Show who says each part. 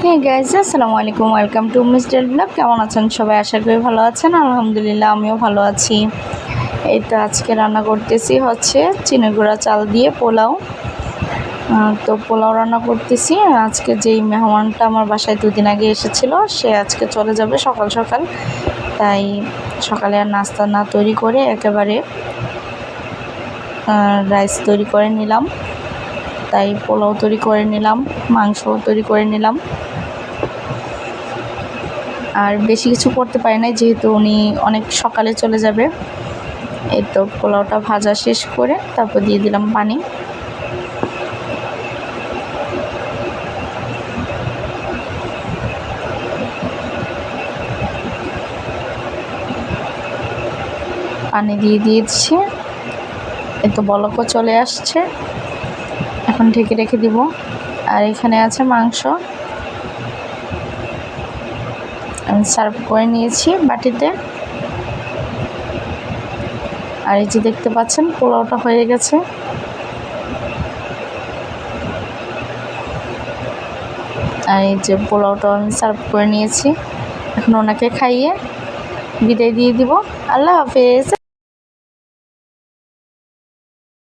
Speaker 1: Hey guys, আসসালামু আলাইকুম, welcome to mister blog. কেমন আছেন সবাই? আশা করি ভালো আছেন। আলহামদুলিল্লাহ, আমিও ভালো আছি। এই তো আজকে রান্না করতেছি হচ্ছে চিনি গুঁড়া চাল দিয়ে পোলাও। তো পোলাও রান্না করতেছি। আজকে যেই মেহমানটা আমার বাসায় দুদিন আগে এসেছিল, সে আজকে চলে যাবে সকাল সকাল। তাই সকালে আর নাস্তা না তৈরি করে একেবারে রাইস তৈরি করে নিলাম। তাই পোলাও তৈরি করে নিলাম, মাংসও তৈরি করে নিলাম। আর বেশি কিছু করতে পারি নাই, যেহেতু উনি অনেক সকালে চলে যাবে। এই তো পোলাওটা ভাজা শেষ করে তারপর দিয়ে দিলাম পানি। পানি দিয়ে দিয়েছি, এই তো বলকও চলে আসছে। এখন ঢেকে রেখে দিব। আর এখানে আছে মাংস, আমি সার্ভ করে নিয়েছি বাটিতে। আর এই যে দেখতে পাচ্ছেন পোলাওটা হয়ে গেছে। আর এই যে পোলাওটাও আমি সার্ভ করে নিয়েছি। এখন ওনাকে খাইয়ে বিদায় দিয়ে দিব। আল্লাহ হাফেজ।